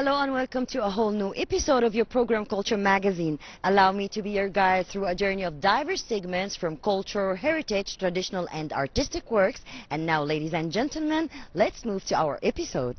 Hello and welcome to a whole new episode of your program Culture Magazine. Allow me to be your guide through a journey of diverse segments from culture, heritage, traditional and artistic works. And now, ladies and gentlemen, let's move to our episode.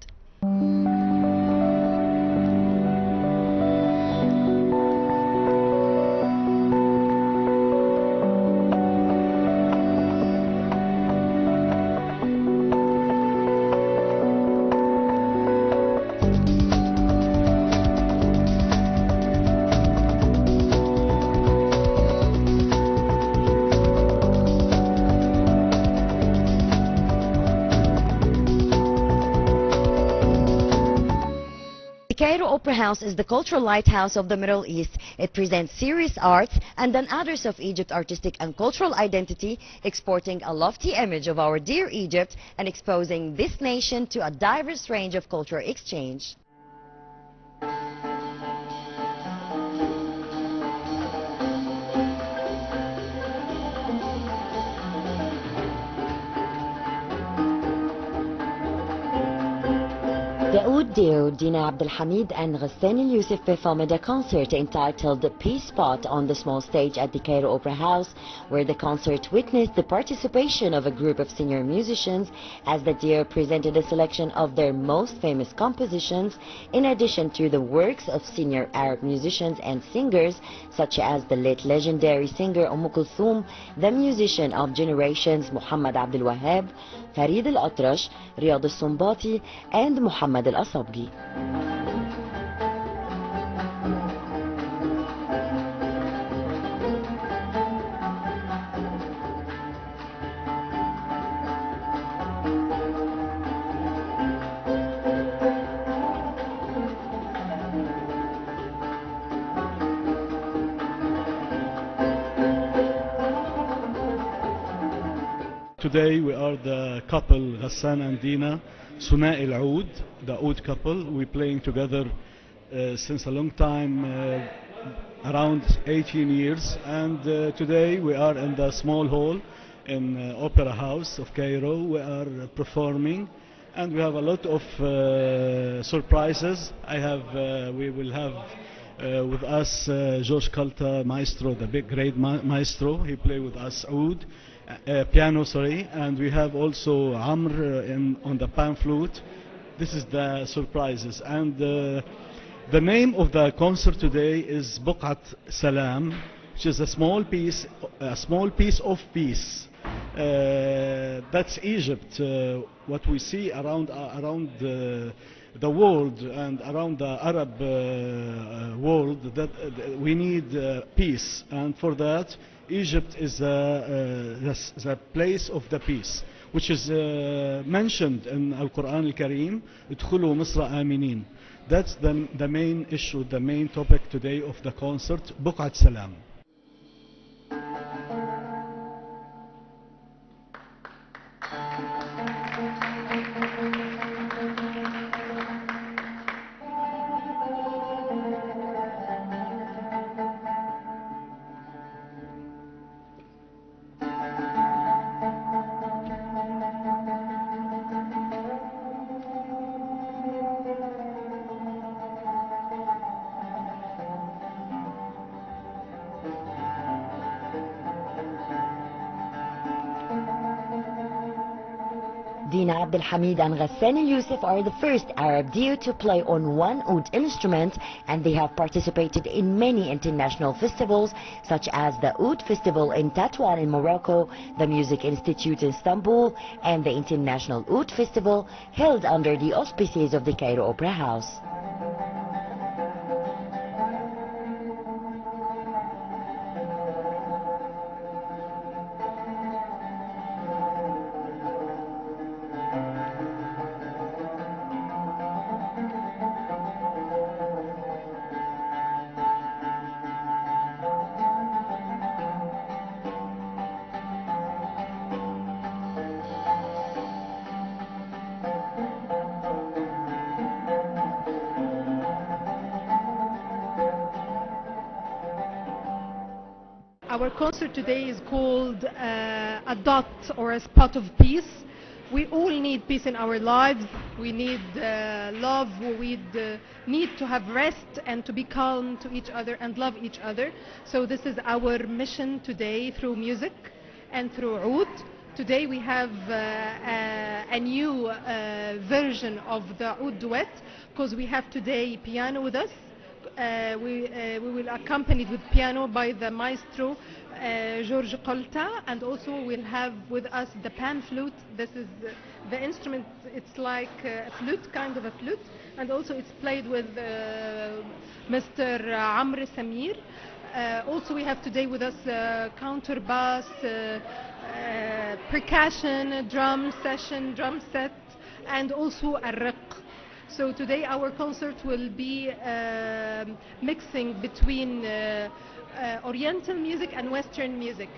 Cairo Opera House is the cultural lighthouse of the Middle East. It presents serious arts and then others of Egypt's artistic and cultural identity, exporting a lofty image of our dear Egypt and exposing this nation to a diverse range of cultural exchange. The Oud duo Dina Abdelhamid and Ghassan El Youssef performed a concert entitled Peace Spot on the small stage at the Cairo Opera House, where the concert witnessed the participation of a group of senior musicians as the duo presented a selection of their most famous compositions, in addition to the works of senior Arab musicians and singers such as the late legendary singer Kulthum, the musician of generations Muhammad Abdul Wahab, Farid Al-Atrash, Riyad Al-Sumbati and Muhammad Al-Asabgi. Today we are the couple Ghassan and Dina, Suna El Oud, the Oud couple. We're playing together since a long time, around 18 years, and today we are in the small hall in Opera House of Cairo. We are performing and we have a lot of surprises. We will have with us George Kalta, maestro, the big great maestro. He played with us Oud. Piano, sorry, and we have also Amr on the pan flute. This is the surprises, and the name of the concert today is Buqat Salam, which is a small piece of peace. That's Egypt. What we see around the world and around the Arab world, that we need peace, and for that Egypt is the place of the peace, which is mentioned in Al-Quran Al-Kareem, ادخلوا مصر آمنين. That's the main issue, the main topic today of the concert, Buqat Salam. Dina Abdelhamid and Ghassan El Youssef are the first Arab duo to play on one oud instrument, and they have participated in many international festivals such as the Oud Festival in Tatouan in Morocco, the Music Institute in Istanbul, and the International Oud Festival held under the auspices of the Cairo Opera House. Our concert today is called a dot or a spot of peace. We all need peace in our lives. We need love. We need to have rest and to be calm to each other and love each other. So this is our mission today through music and through Oud. Today we have a new version of the Oud duet, because we have today piano with us. We will accompanied with piano by the maestro George Kolta, and also we'll have with us the pan flute. This is the instrument. It's like a flute, kind of a flute, and also it's played with Mr. Amr Samir. Also we have today with us counterbass, percussion, drum session, drum set, and also a riq. So today our concert will be mixing between Oriental music and Western music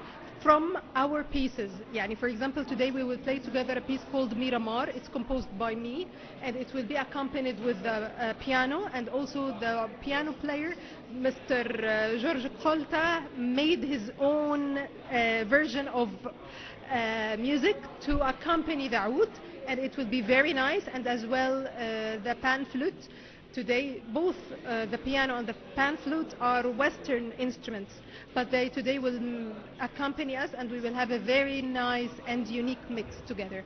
from our pieces. Yani, for example, today we will play together a piece called Miramar. It's composed by me, and it will be accompanied with the piano, and also the piano player, Mr. George Kolta, made his own version of music to accompany the oud, and it will be very nice. And as well the pan flute. Today both the piano and the pan flute are Western instruments, but they today will accompany us, and we will have a very nice and unique mix together.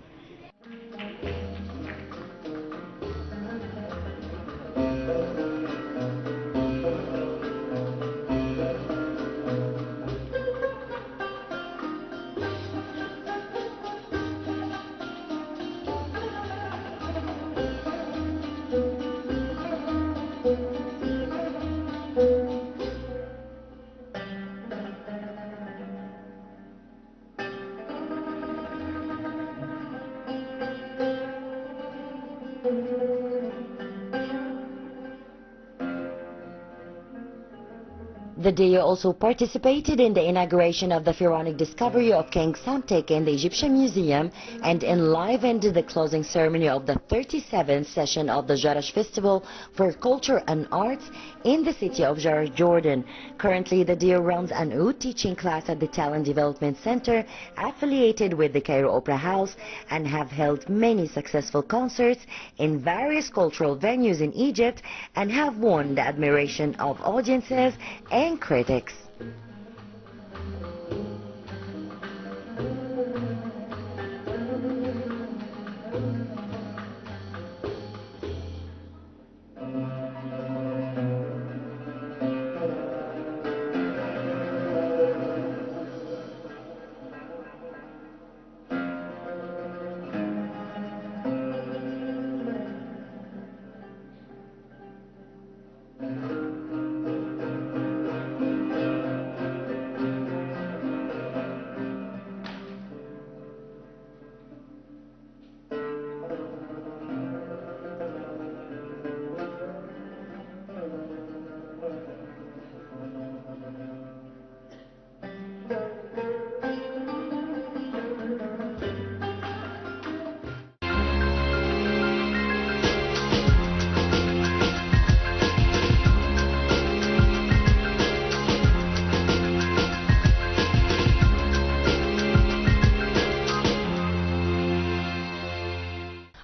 The duo also participated in the inauguration of the pharaonic discovery of King Psamtik in the Egyptian Museum and enlivened the closing ceremony of the 37th session of the Jarash Festival for Culture and Arts in the city of Jarash, Jordan. Currently, the duo runs an oud teaching class at the Talent Development Center affiliated with the Cairo Opera House, and have held many successful concerts in various cultural venues in Egypt and have won the admiration of audiences and critics.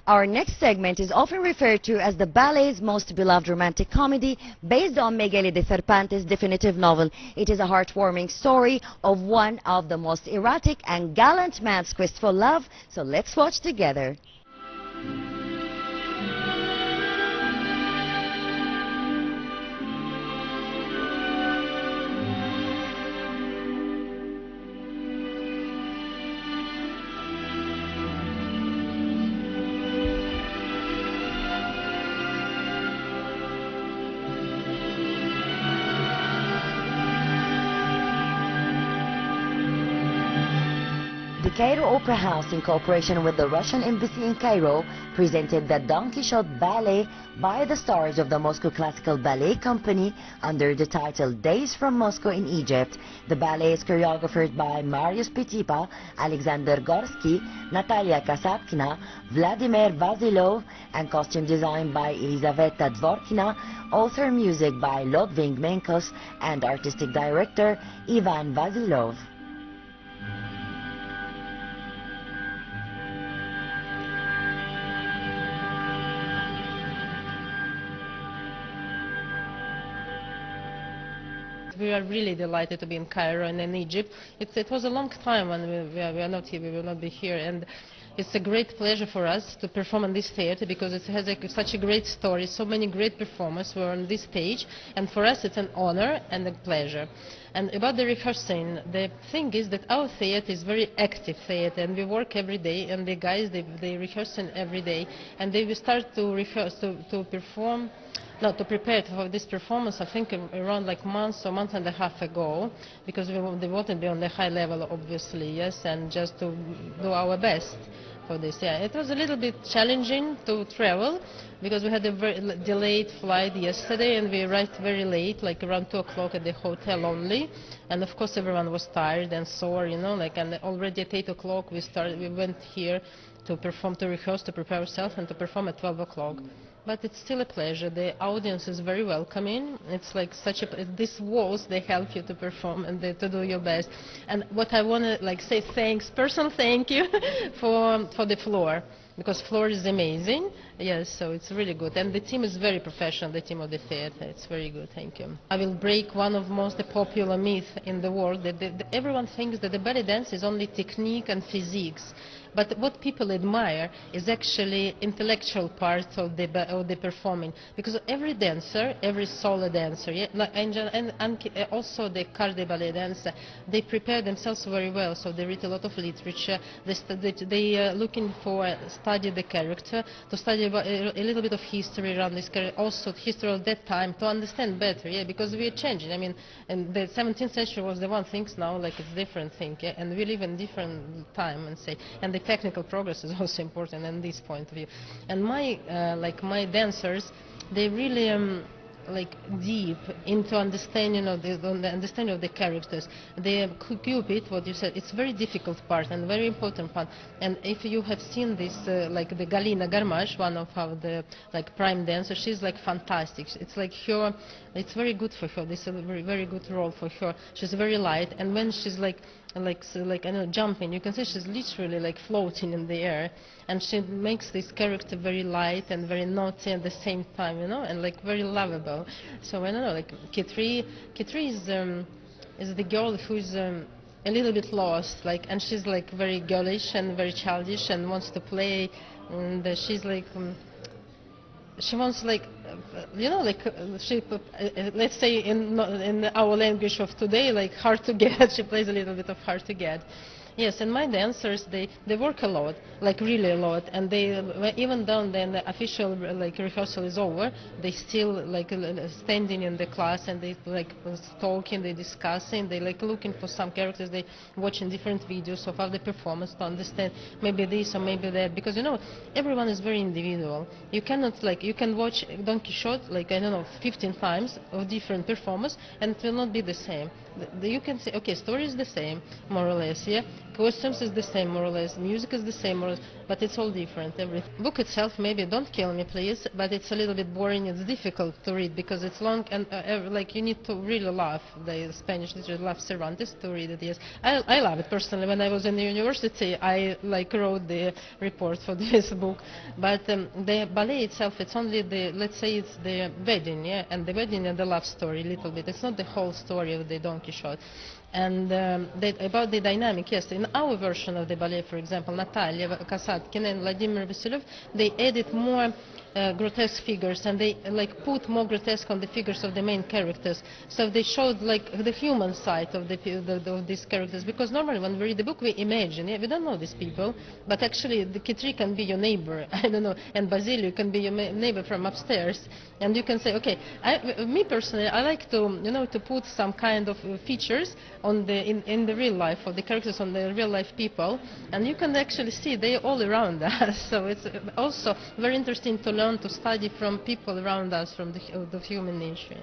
Our next segment is often referred to as the ballet's most beloved romantic comedy, based on Miguel de Cervantes' definitive novel. It is a heartwarming story of one of the most erratic and gallant man's quest for love. So let's watch together. The Cairo Opera House, in cooperation with the Russian Embassy in Cairo, presented the Don Quixote Ballet by the stars of the Moscow Classical Ballet Company under the title Days from Moscow in Egypt. The ballet is choreographed by Marius Petipa, Alexander Gorsky, Natalia Kasapkina, Vladimir Vasilov, and costume design by Elizaveta Dvorkina, author music by Ludwig Menkos, and artistic director Ivan Vasilov. we are really delighted to be in Cairo and in Egypt. It was a long time when we are not here, we will not be here, and it's a great pleasure for us to perform in this theater because it has such a great story, so many great performers were on this stage, and for us it's an honor and a pleasure. And about the rehearsing, the thing is that our theater is very active theater, and we work every day, and the guys, they rehearsing every day, and they will start to rehearse, to perform, no, to prepare for this performance, I think around like month or month and a half ago, because they wanted to be on the high level, obviously, yes, and just to do our best for this. Yeah, it was a little bit challenging to travel, because we had a very delayed flight yesterday, and we arrived very late, like around 2 o'clock at the hotel only, and of course everyone was tired and sore, you know, like, and already at 8 o'clock we went here to perform, to rehearse, to prepare ourselves, and to perform at 12 o'clock. But it's still a pleasure. The audience is very welcoming. It's like such a, these walls, they help you to perform and to do your best. And what I want to like say, personal thank you for the floor, because floor is amazing. Yes, so it's really good. And the team is very professional, the team of the theater. It's very good, thank you. I will break one of the most popular myths in the world, that everyone thinks that the ballet dance is only technique and physiques. But what people admire is actually intellectual part of the performing, because every dancer, every solo dancer, yeah, and also the corps de ballet dancer, they prepare themselves very well. So they read a lot of literature. They are looking for study the character, to study about a little bit of history around this character, also history of that time, to understand better. Yeah, because we are changing. I mean, and the 17th century was the one thing. Now, like, it's different thing, yeah? And we live in different time, and say, and the technical progress is also important in this point of view. And my my dancers, they really like deep into understanding of the understanding of the characters. The Cupid, what you said, it's very difficult part and very important part. And if you have seen this, like the Galina Garmash, one of our prime dancers, she's like fantastic. It's like her, it's very good for her. This is a very, very good role for her. She's very light, and when she's like I know, jumping, you can see she's literally like floating in the air, and she makes this character very light and very naughty at the same time, you know, and like very lovable. So I don't know, like Kitri is the girl who's a little bit lost, like, and she's like very girlish and very childish and wants to play, and she's like she wants, like, you know, like let's say in our language of today, like hard to get. She plays a little bit of hard to get. Yes, and my dancers, they work a lot, like really a lot, and they, even though then the official like rehearsal is over, they still like standing in the class, and they like talking, they discussing, they like looking for some characters, they watching different videos of other performance to understand maybe this or maybe that, because you know everyone is very individual. You cannot, like, you can watch Don Quixote like, I don't know, 15 times of different performers, and it will not be the same. You can say, okay, story is the same, more or less, yeah, costumes is the same, more or less, music is the same, more or less, but it's all different. Every book itself, maybe, don't kill me please, but it's a little bit boring, it's difficult to read because it's long, and like you need to really love the Spanish literature, love Cervantes to read it. Yes, I love it personally. When I was in the university, I like wrote the report for this book, but the ballet itself, it's only the, let's say it's the wedding, yeah, and the wedding and the love story a little bit. It's not the whole story of the Don Quixote. And about the dynamic, yes, in our version of the ballet, for example, Natalia Kasatkina and Vladimir Vasylev, they added more grotesque figures, and they like put more grotesque on the figures of the main characters. So they showed like the human side of of these characters, because normally when we read the book we imagine, yeah, we don't know these people, but actually the Kitri can be your neighbor, I don't know, and Basilio can be your neighbor from upstairs, and you can say, okay, me personally, I like to, you know, to put some kind of features on the in the real life of the characters, on the real life people, and you can actually see they're all around us. So it's also very interesting to learn to study from people around us, from the human nature.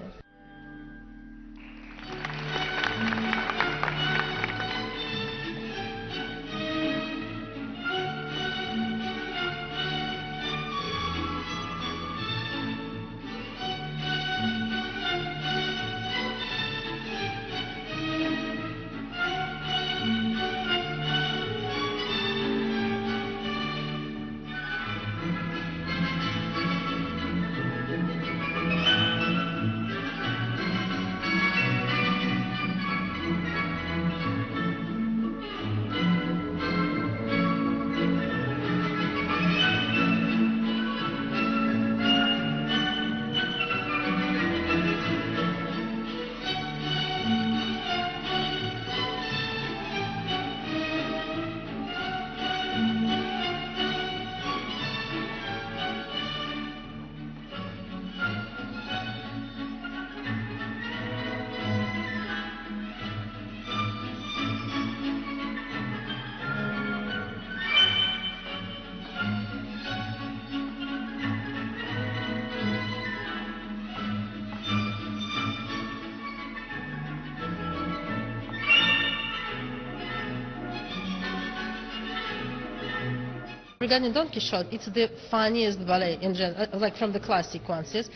Regarding Don Quixote, it's the funniest ballet in general, like from the classic ones. Yes,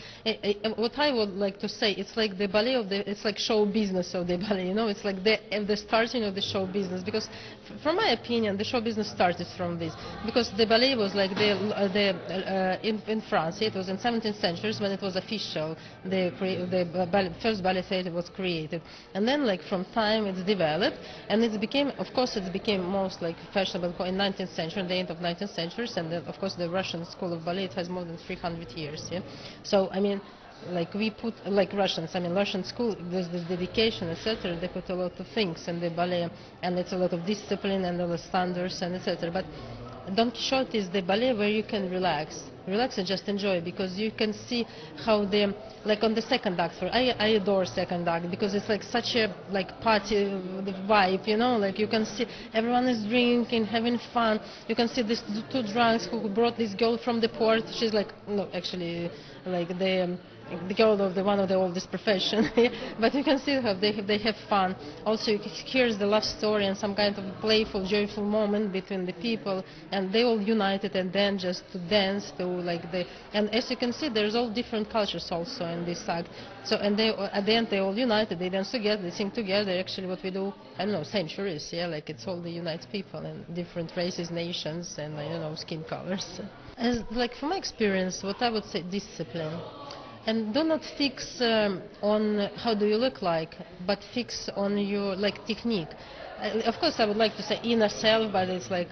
what I would like to say, it's like the ballet of the, it's like show business of the ballet. You know, it's like the starting of the show business. Because, from my opinion, the show business started from this. Because the ballet was like in France, it was in 17th century when it was official. First ballet theater was created, and then like from time it's developed, and it became, of course, it became most like fashionable in 19th century, the end of 19th century, and then, of course, the Russian school of ballet has more than 300 years. Yeah, so I mean, like we put, like Russians, I mean, Russian school, there's this dedication, etc. They put a lot of things in the ballet, and it's a lot of discipline and all the standards and etc. But Don Quixote is the ballet where you can relax and just enjoy, because you can see how the, like on the second act, I adore second act, because it's like such a like party vibe, you know, like you can see everyone is drinking, having fun. You can see these two drunks who brought this girl from the port. She's like, no, actually, like the girl of one of the oldest profession. But you can see how they have fun. Also, here's the love story and some kind of playful, joyful moment between the people, and they all united and then just to dance to like and as you can see, there's all different cultures also in this act. So, and they at the end they all united, they dance together, they sing together. Actually, what we do, I don't know, centuries. Yeah, like it's all the unites people and different races, nations, and you know, skin colors. As like from my experience, what I would say, discipline. And do not fix on how do you look like, but fix on your like technique. Of course, I would like to say inner self, but it's like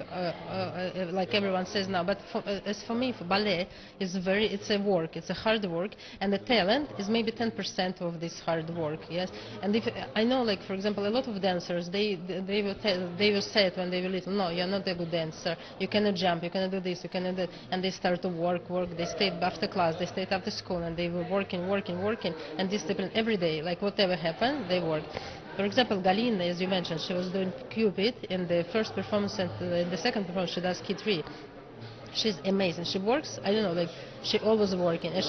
everyone says now. But as for me, for ballet, it's a work, it's a hard work, and the talent is maybe 10% of this hard work. Yes, and if I know, like for example, a lot of dancers, they will say it when they were little, no, you're not a good dancer, you cannot jump, you cannot do this, you cannot do that, and they start to work. They stayed after class, they stayed after school, and they were working, and discipline every day. Like whatever happened, they worked. For example, Galina, as you mentioned, she was doing Cupid in the first performance, and in the second performance she does Kid 3. She's amazing. She works, I don't know, like she always working. And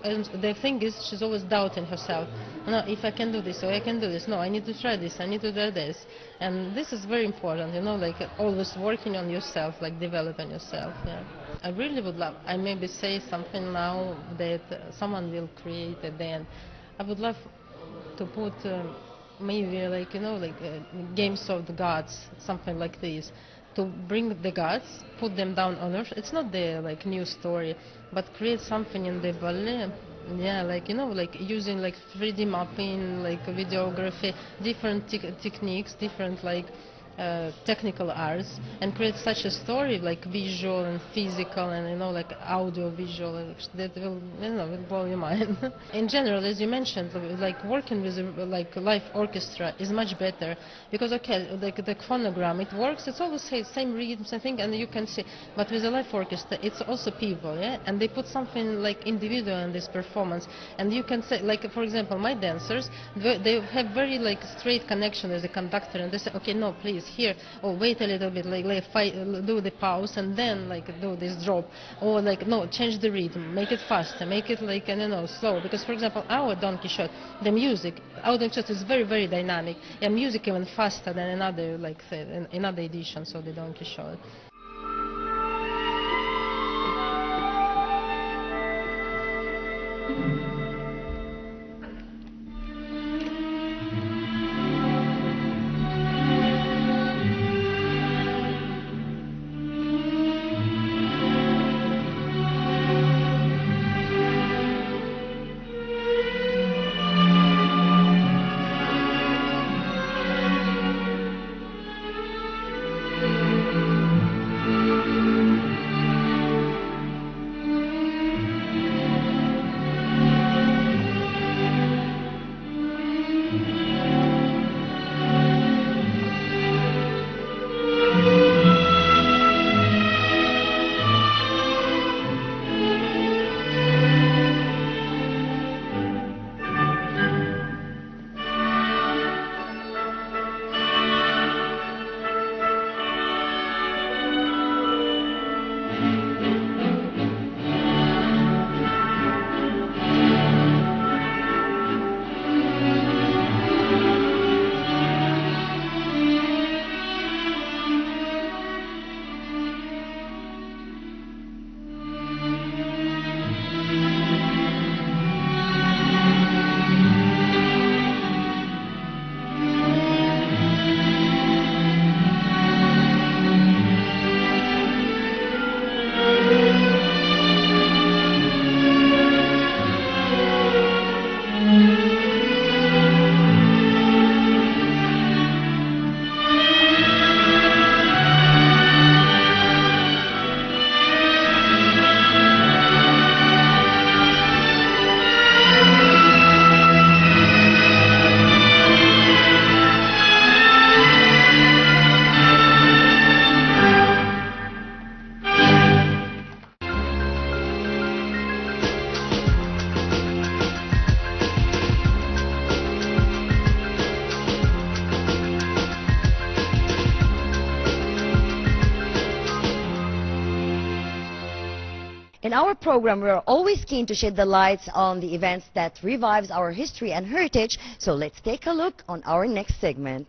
and the thing is, she's always doubting herself. No, if I can do this, or I can do this. No, I need to try this, I need to do this. And this is very important, you know, like always working on yourself, like developing yourself. Yeah. I really would love, I maybe say something now that someone will create at the end. I would love to put maybe like, you know, like games of the gods, something like this, to bring the gods, put them down on earth. It's not the like new story, but create something in the ballet. Yeah, like, you know, like using like 3D mapping, like videography, different techniques, different like technical arts, and create such a story, like visual and physical, and you know, like audio visual, that will, you know, will blow your mind. In general, as you mentioned, like working with like live orchestra is much better, because okay, like the phonogram, it works, it's always the same rhythms, I think, and you can see, but with a live orchestra, it's also people, yeah, and they put something like individual in this performance, and you can say, like for example, my dancers, they have very like straight connection with the conductor, and they say, okay, no, please, here, or wait a little bit, like do the pause and then like do this drop, or like no, change the rhythm, make it faster, make it like, you know, slow. Because for example, our Don Quixote, the music, our Don Quixote is very, very dynamic, and music even faster than another, like another editions of the Don Quixote. In our program, we're always keen to shed the lights on the events that revives our history and heritage, so let's take a look on our next segment.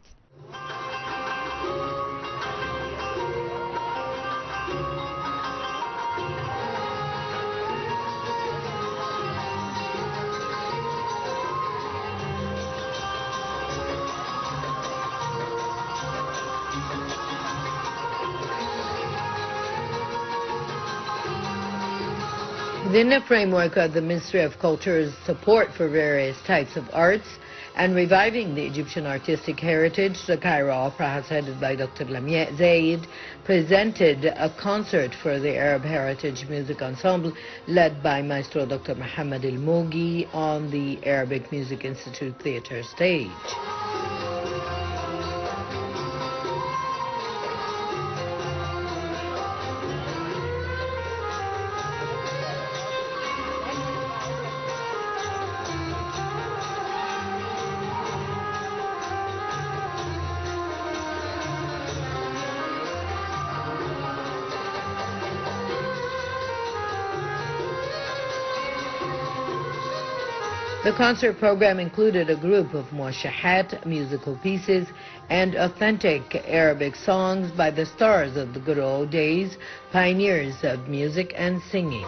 Within the framework of the Ministry of Culture's support for various types of arts and reviving the Egyptian artistic heritage, the Cairo Opera House, headed by Dr. Lamia Zaid, presented a concert for the Arab Heritage Music Ensemble led by Maestro Dr. Mohammed El Mogi on the Arabic Music Institute Theatre stage. The concert program included a group of muashahat, musical pieces, and authentic Arabic songs by the stars of the good old days, pioneers of music and singing.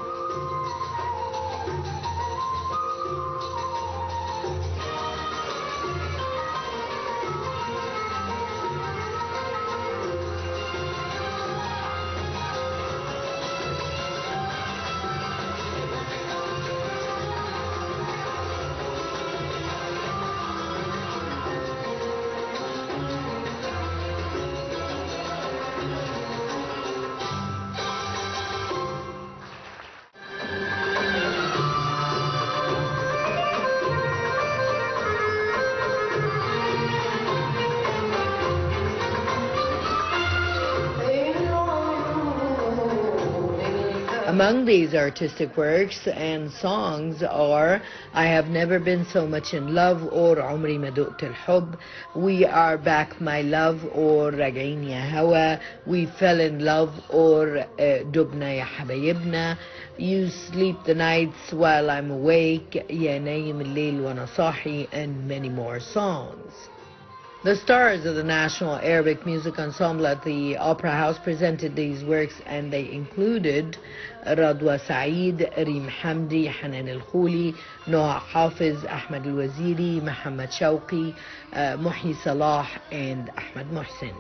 Among these artistic works and songs are I Have Never Been So Much in Love or عمري ما دقت الحب, We Are Back My Love or راجعين يا هوا, We Fell in Love or دبنا يا حبايبنا, You Sleep the Nights While I'm Awake, يا نايم الليل وأنا صاحي, and many more songs. The stars of the National Arabic Music Ensemble at the Opera House presented these works, and they included Radwa Saeed, Reem Hamdi, Hanan El-Khouli, Noha Hafiz, Ahmed El-Waziri, Muhammad Shawqi, Muhi Salah, and Ahmed Mohsin.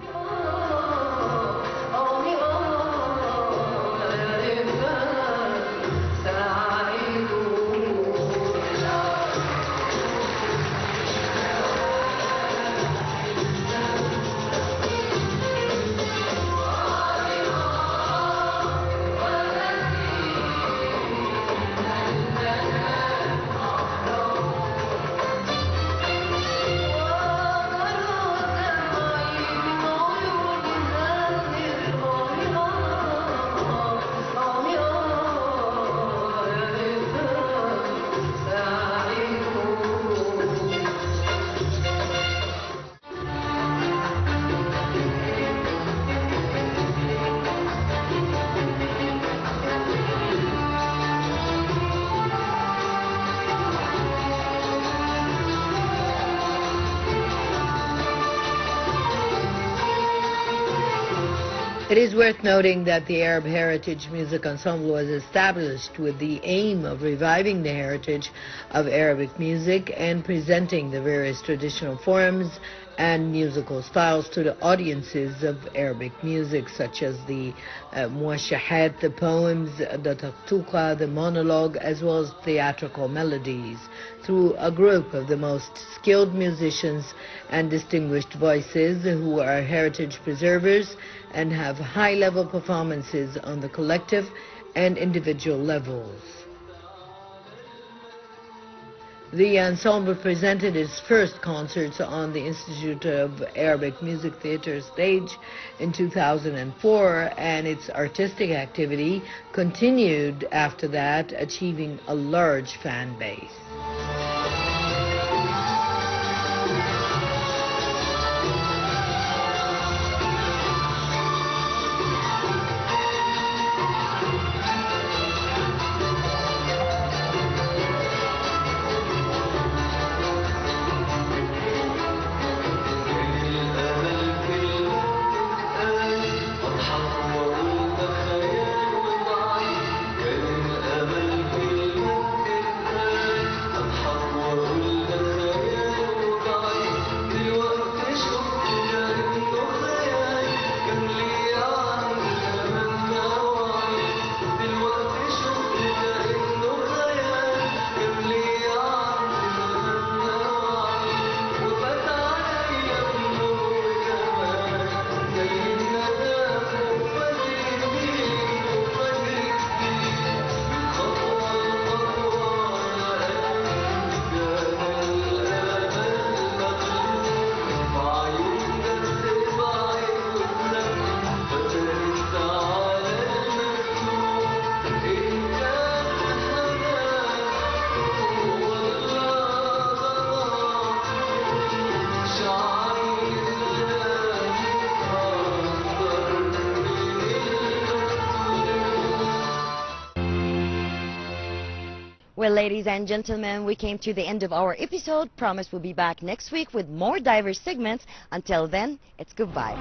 It is worth noting that the Arab Heritage Music Ensemble was established with the aim of reviving the heritage of Arabic music and presenting the various traditional forms and musical styles to the audiences of Arabic music, such as the muashahat, the poems, the taqtuqa, the monologue, as well as theatrical melodies, through a group of the most skilled musicians and distinguished voices who are heritage preservers and have high-level performances on the collective and individual levels. The ensemble presented its first concerts on the Institute of Arabic Music Theatre stage in 2004, and its artistic activity continued after that, achieving a large fan base. Well, ladies and gentlemen, we came to the end of our episode. Promise we'll be back next week with more diverse segments. Until then, it's goodbye.